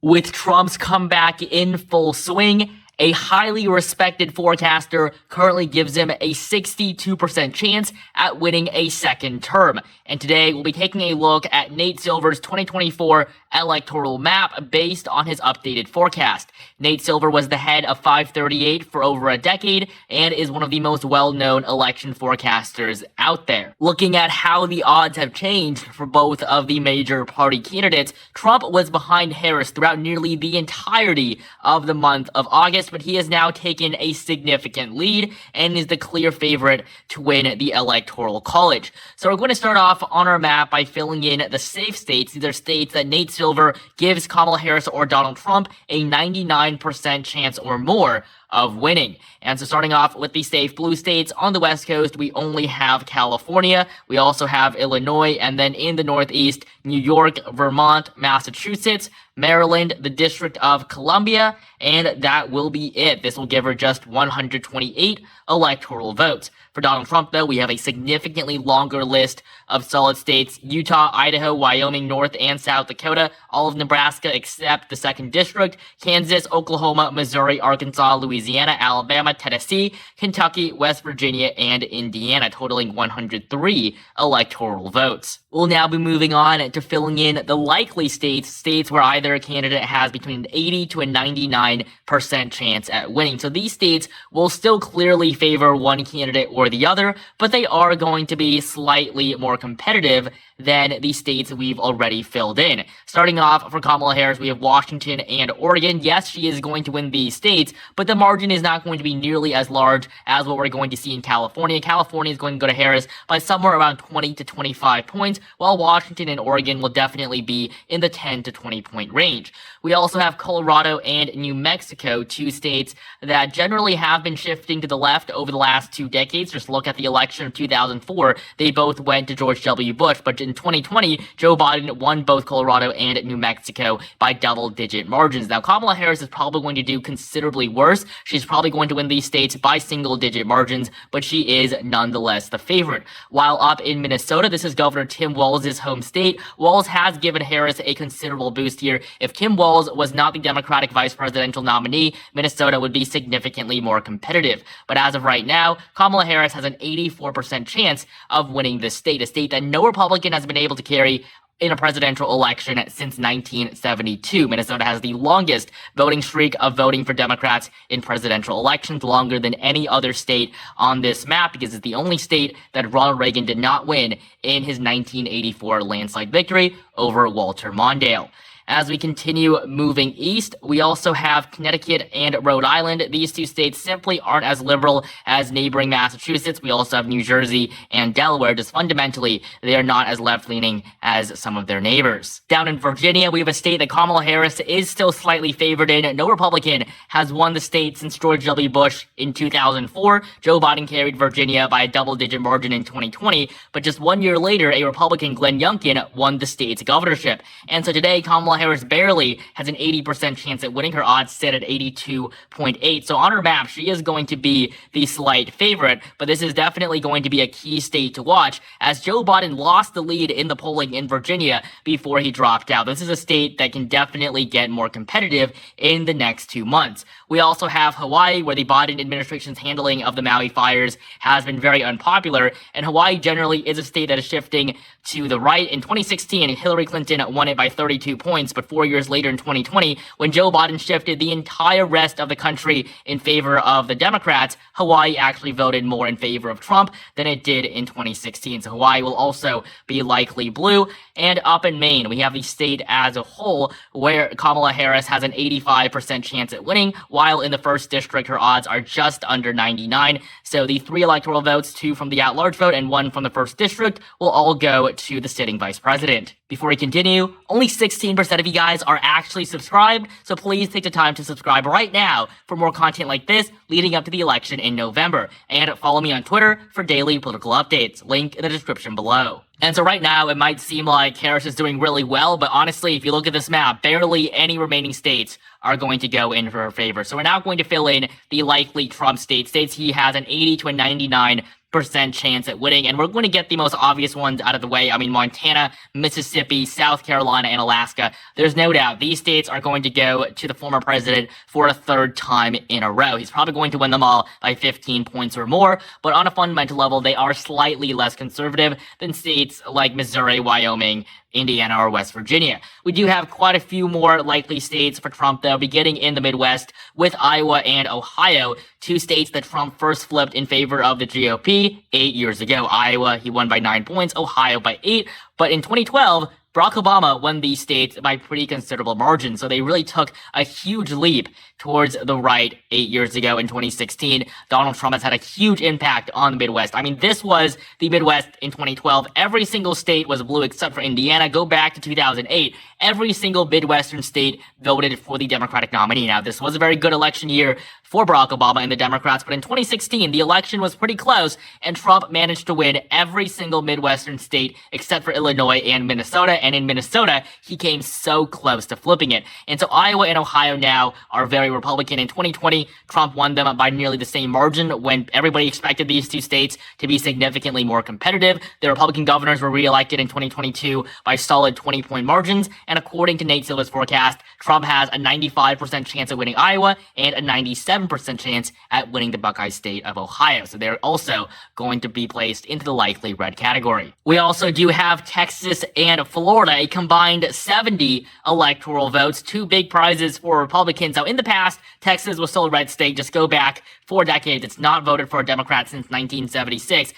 With Trump's comeback in full swing, a highly respected forecaster currently gives him a 62% chance at winning a second term. And today we'll be taking a look at Nate Silver's 2024 electoral map based on his updated forecast. Nate Silver was the head of 538 for over a decade and is one of the most well-known election forecasters out there. Looking at how the odds have changed for both of the major party candidates, Trump was behind Harris throughout nearly the entirety of the month of August, but he has now taken a significant lead and is the clear favorite to win the Electoral College. So we're going to start off on our map by filling in the safe states. These are states that Nate Silver gives Kamala Harris or Donald Trump a 99% chance or more of winning. And so starting off with the safe blue states on the West Coast, we only have California. We also have Illinois, and then in the Northeast, New York, Vermont, Massachusetts, Maryland, the District of Columbia, and that will be it. This will give her just 128 electoral votes. For Donald Trump, though, we have a significantly longer list of solid states: Utah, Idaho, Wyoming, North and South Dakota, all of Nebraska except the 2nd District, Kansas, Oklahoma, Missouri, Arkansas, Louisiana, Alabama, Tennessee, Kentucky, West Virginia, and Indiana, totaling 103 electoral votes. We'll now be moving on to filling in the likely states where either a candidate has between an 80 to a 99% chance at winning. So these states will still clearly favor one candidate or the other, but they are going to be slightly more competitive than the states we've already filled in. Starting off for Kamala Harris, we have Washington and Oregon. Yes, she is going to win these states, but the margin is not going to be nearly as large as what we're going to see in California. California is going to go to Harris by somewhere around 20 to 25 points, while Washington and Oregon will definitely be in the 10 to 20 point range. We also have Colorado and New Mexico, two states that generally have been shifting to the left over the last 2 decades. Just look at the election of 2004. They both went to George W. Bush, but in 2020, Joe Biden won both Colorado and New Mexico by double-digit margins. Now, Kamala Harris is probably going to do considerably worse. She's probably going to win these states by single-digit margins, but she is nonetheless the favorite. While up in Minnesota, this is Governor Tim Walz' home state. Walz has given Harris a considerable boost here. If Tim Walz was not the Democratic vice presidential nominee, Minnesota would be significantly more competitive. But as of right now, Kamala Harris has an 84% chance of winning this state, a state that no Republican has been able to carry in a presidential election since 1972. Minnesota has the longest voting streak of voting for Democrats in presidential elections, longer than any other state on this map, because it's the only state that Ronald Reagan did not win in his 1984 landslide victory over Walter Mondale. As we continue moving east, we also have Connecticut and Rhode Island. These two states simply aren't as liberal as neighboring Massachusetts. We also have New Jersey and Delaware. Just fundamentally, they are not as left-leaning as some of their neighbors. Down in Virginia, we have a state that Kamala Harris is still slightly favored in. No Republican has won the state since George W. Bush in 2004. Joe Biden carried Virginia by a double-digit margin in 2020, but just 1 year later, a Republican, Glenn Youngkin, won the state's governorship. And so today, Kamala Harris barely has an 80% chance at winning. Her odds sit at 82.8. So on her map, she is going to be the slight favorite, but this is definitely going to be a key state to watch, as Joe Biden lost the lead in the polling in Virginia before he dropped out. This is a state that can definitely get more competitive in the next 2 months. We also have Hawaii, where the Biden administration's handling of the Maui fires has been very unpopular, and Hawaii generally is a state that is shifting to the right. In 2016, Hillary Clinton won it by 32 points, but 4 years later in 2020, when Joe Biden shifted the entire rest of the country in favor of the Democrats, Hawaii actually voted more in favor of Trump than it did in 2016. So Hawaii will also be likely blue. And up in Maine, we have the state as a whole, where Kamala Harris has an 85% chance at winning, while in the 1st District, her odds are just under 99. So the 3 electoral votes, 2 from the at-large vote and 1 from the 1st District, will all go to the sitting vice president. Before we continue, only 16% of you guys are actually subscribed, so please take the time to subscribe right now for more content like this leading up to the election in November. And follow me on Twitter for daily political updates. Link in the description below. And so right now, it might seem like Harris is doing really well, but honestly, if you look at this map, barely any remaining states are going to go in for her favor. So we're now going to fill in the likely Trump states he has an 80 to a 99 chance at winning. And we're going to get the most obvious ones out of the way. I mean, Montana, Mississippi, South Carolina, and Alaska. There's no doubt these states are going to go to the former president for a third time in a row. He's probably going to win them all by 15 points or more. But on a fundamental level, they are slightly less conservative than states like Missouri, Wyoming, Indiana, or West Virginia. We do have quite a few more likely states for Trump, though, beginning in the Midwest with Iowa and Ohio, two states that Trump first flipped in favor of the GOP 8 years ago. Iowa, he won by 9 points, Ohio by 8. But in 2012, Barack Obama won these states by pretty considerable margin, so they really took a huge leap towards the right 8 years ago in 2016. Donald Trump has had a huge impact on the Midwest. I mean, this was the Midwest in 2012. Every single state was blue except for Indiana. Go back to 2008. Every single Midwestern state voted for the Democratic nominee. Now, this was a very good election year for Barack Obama and the Democrats, but in 2016, the election was pretty close, and Trump managed to win every single Midwestern state except for Illinois and Minnesota, and in Minnesota, he came so close to flipping it. And so Iowa and Ohio now are very Republican. In 2020, Trump won them by nearly the same margin when everybody expected these two states to be significantly more competitive. The Republican governors were reelected in 2022 by solid 20-point margins, and according to Nate Silva's forecast, Trump has a 95% chance of winning Iowa and a 97% chance at winning the Buckeye state of Ohio. So they're also going to be placed into the likely red category. We also do have Texas and Florida, a combined 70 electoral votes, two big prizes for Republicans. Now, in the past, Texas was still a red state. Just go back 4 decades. It's not voted for a Democrat since 1976.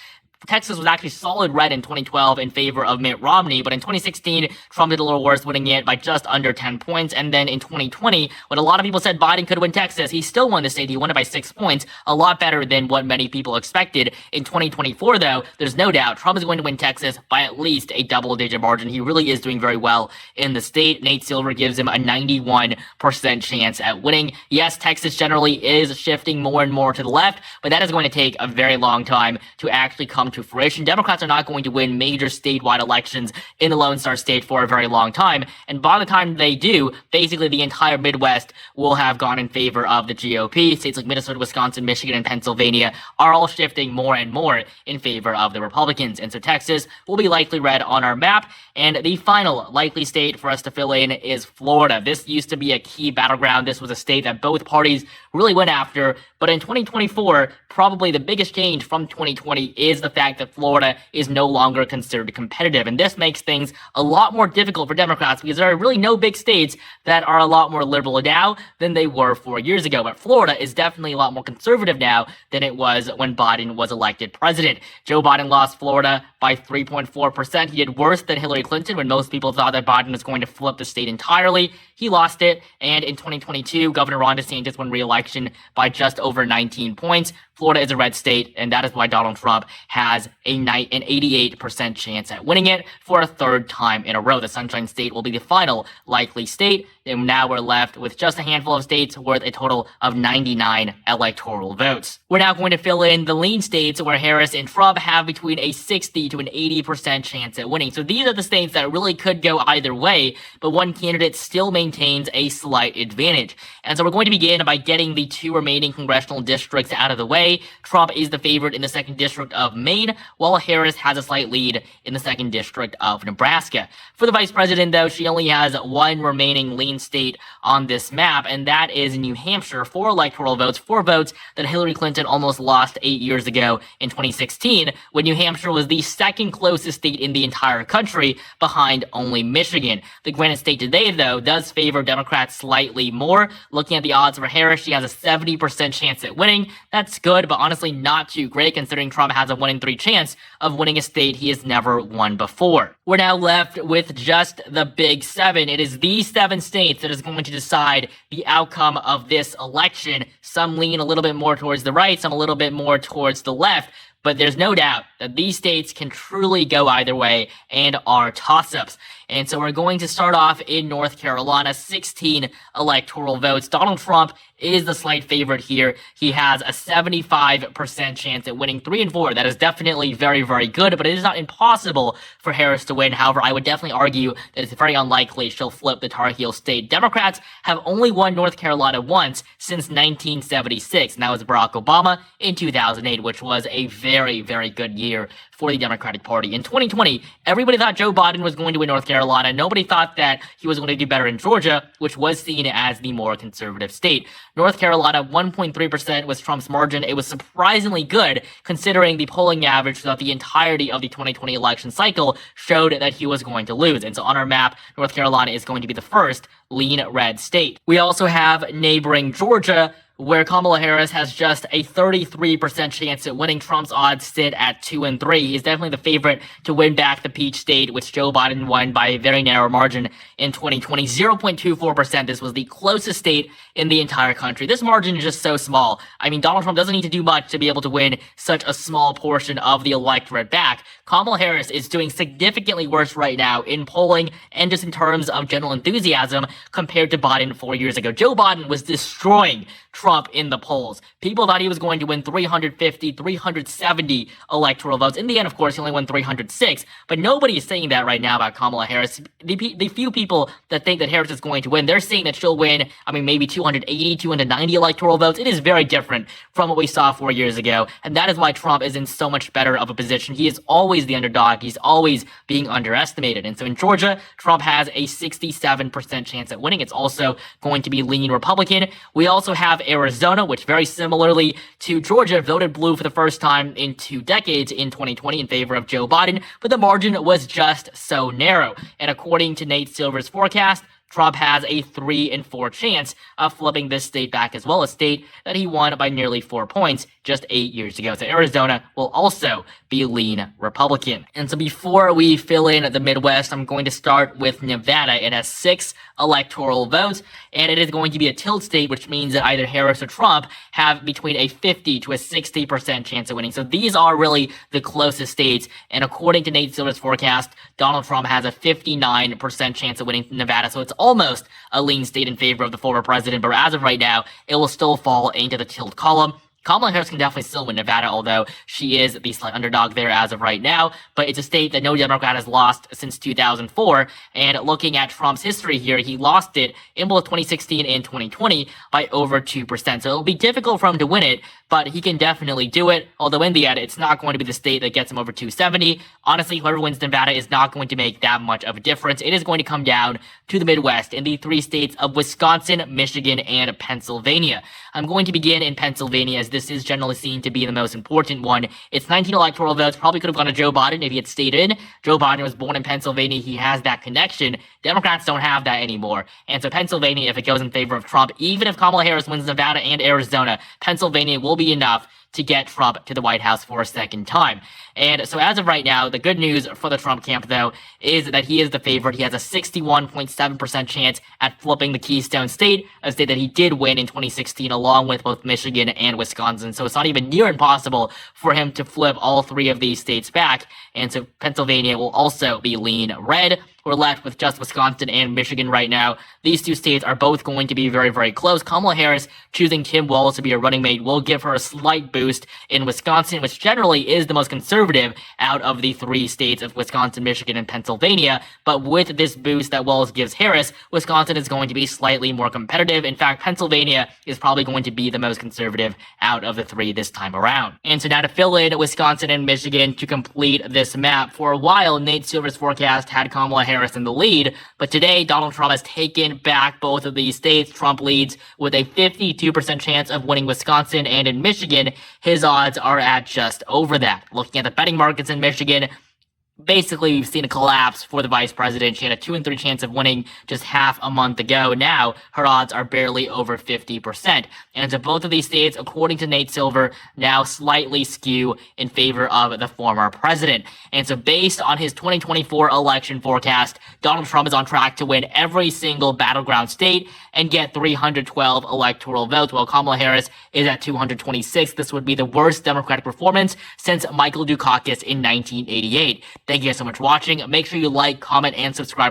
Texas was actually solid red in 2012 in favor of Mitt Romney, but in 2016, Trump did a little worse, winning it by just under 10 points. And then in 2020, when a lot of people said Biden could win Texas, he still won the state. He won it by 6 points, a lot better than what many people expected. In 2024, though, there's no doubt Trump is going to win Texas by at least a double-digit margin. He really is doing very well in the state. Nate Silver gives him a 91% chance at winning. Yes, Texas generally is shifting more and more to the left, but that is going to take a very long time to actually come to fruition. Democrats are not going to win major statewide elections in the Lone Star State for a very long time. And by the time they do, basically the entire Midwest will have gone in favor of the GOP. States like Minnesota, Wisconsin, Michigan, and Pennsylvania are all shifting more and more in favor of the Republicans. And so Texas will be likely red on our map. And the final likely state for us to fill in is Florida. This used to be a key battleground. This was a state that both parties really went after. But in 2024, probably the biggest change from 2020 is the fact that Florida is no longer considered competitive. And this makes things a lot more difficult for Democrats because there are really no big states that are a lot more liberal now than they were 4 years ago. But Florida is definitely a lot more conservative now than it was when Biden was elected president. Joe Biden lost Florida by 3.4%. He did worse than Hillary Clinton when most people thought that Biden was going to flip the state entirely. He lost it. And in 2022, Governor Ron DeSantis won re-election by just over 19 points. Florida is a red state, and that is why Donald Trump has an 88% chance at winning it for a third time in a row. The Sunshine State will be the final likely state, and now we're left with just a handful of states worth a total of 99 electoral votes. We're now going to fill in the lean states where Harris and Trump have between a 60 to an 80% chance at winning. So these are the states that really could go either way, but one candidate still maintains a slight advantage. And so we're going to begin by getting the two remaining congressional districts out of the way. Trump is the favorite in the 2nd District of Maine, while Harris has a slight lead in the 2nd District of Nebraska. For the vice president, though, she only has one remaining lean state on this map, and that is New Hampshire. 4 electoral votes, 4 votes that Hillary Clinton almost lost 8 years ago in 2016, when New Hampshire was the second closest state in the entire country, behind only Michigan. The Granite State today, though, does favor Democrats slightly more. Looking at the odds for Harris, she has a 70% chance at winning. That's good, but honestly not too great considering Trump has a 1 in 3 chance of winning a state he has never won before. We're now left with just the Big 7. It is these 7 states that is going to decide the outcome of this election. Some lean a little bit more towards the right, some a little bit more towards the left. But there's no doubt that these states can truly go either way and are toss-ups. And so we're going to start off in North Carolina, 16 electoral votes. Donald Trump is the slight favorite here. He has a 75% chance at winning 3 and 4. That is definitely very, very good, but it is not impossible for Harris to win. However, I would definitely argue that it's very unlikely she'll flip the Tar Heel state. Democrats have only won North Carolina once since 1976, and that was Barack Obama in 2008, which was a very, very good year for the Democratic Party. In 2020, everybody thought Joe Biden was going to win North Carolina. Nobody thought that he was going to do better in Georgia, which was seen as the more conservative state. North Carolina, 1.3% was Trump's margin. It was surprisingly good considering the polling average throughout the entirety of the 2020 election cycle showed that he was going to lose. And so on our map, North Carolina is going to be the first lean red state. We also have neighboring Georgia, where Kamala Harris has just a 33% chance at winning. Trump's odds sit at 2 and 3. He's definitely the favorite to win back the Peach State, which Joe Biden won by a very narrow margin in 2020, 0.24%. This was the closest state in the entire country. This margin is just so small. I mean, Donald Trump doesn't need to do much to be able to win such a small portion of the electorate back. Kamala Harris is doing significantly worse right now in polling and just in terms of general enthusiasm compared to Biden 4 years ago. Joe Biden was destroying Trump in the polls. People thought he was going to win 350, 370 electoral votes. In the end, of course, he only won 306, but nobody is saying that right now about Kamala Harris. The few people that think that Harris is going to win, they're saying that she'll win, maybe 280, 290 electoral votes. It is very different from what we saw 4 years ago, and that is why Trump is in so much better of a position. He is always the underdog. He's always being underestimated. And so in Georgia, Trump has a 67% chance at winning. It's also going to be lean Republican. We also have Arizona, which very similarly to Georgia voted blue for the first time in 2 decades in 2020 in favor of Joe Biden, but the margin was just so narrow. And according to Nate Silver's forecast, Trump has a 3 and 4 chance of flipping this state back as well, a state that he won by nearly 4 points just 8 years ago. So Arizona will also be lean Republican. And so before we fill in the Midwest, I'm going to start with Nevada. It has 6 electoral votes, and it is going to be a tilt state, which means that either Harris or Trump have between a 50 to a 60% chance of winning. So these are really the closest states. And according to Nate Silver's forecast, Donald Trump has a 59% chance of winning Nevada. So it's almost a lean state in favor of the former president, but as of right now, it will still fall into the tilt column. Kamala Harris can definitely still win Nevada, although she is the slight underdog there as of right now. But it's a state that no Democrat has lost since 2004. And looking at Trump's history here, he lost it in both 2016 and 2020 by over 2%. So it'll be difficult for him to win it, but he can definitely do it. Although in the end, it's not going to be the state that gets him over 270. Honestly, whoever wins Nevada is not going to make that much of a difference. It is going to come down to the Midwest in the 3 states of Wisconsin, Michigan, and Pennsylvania. I'm going to begin in Pennsylvania, as this is generally seen to be the most important one. It's 19 electoral votes. Probably could have gone to Joe Biden if he had stayed in. Joe Biden was born in Pennsylvania. He has that connection. Democrats don't have that anymore. And so Pennsylvania, if it goes in favor of Trump, even if Kamala Harris wins Nevada and Arizona, Pennsylvania will be enough to get Trump to the White House for a second time. And so as of right now, the good news for the Trump camp, though, is that he is the favorite. He has a 61.7% chance at flipping the Keystone State, a state that he did win in 2016, along with both Michigan and Wisconsin. So it's not even near impossible for him to flip all 3 of these states back. And so Pennsylvania will also be lean red. We're left with just Wisconsin and Michigan right now. These 2 states are both going to be very, very close. Kamala Harris choosing Tim Walz to be a running mate will give her a slight boost in Wisconsin, which generally is the most conservative out of the 3 states of Wisconsin, Michigan, and Pennsylvania. But with this boost that Walz gives Harris, Wisconsin is going to be slightly more competitive. In fact, Pennsylvania is probably going to be the most conservative out of the 3 this time around. And so now to fill in Wisconsin and Michigan to complete this map, for a while, Nate Silver's forecast had Kamala Harris in the lead, but today Donald Trump has taken back both of these states. Trump leads with a 52% chance of winning Wisconsin, and in Michigan, his odds are at just over that. Looking at the betting markets in Michigan, basically we've seen a collapse for the vice president. She had a 2 and 3 chance of winning just half a month ago. Now her odds are barely over 50%. And so both of these states, according to Nate Silver, now slightly skew in favor of the former president. And so based on his 2024 election forecast, Donald Trump is on track to win every single battleground state and get 312 electoral votes, while Kamala Harris is at 226. This would be the worst Democratic performance since Michael Dukakis in 1988. Thank you guys so much for watching. Make sure you like, comment, and subscribe.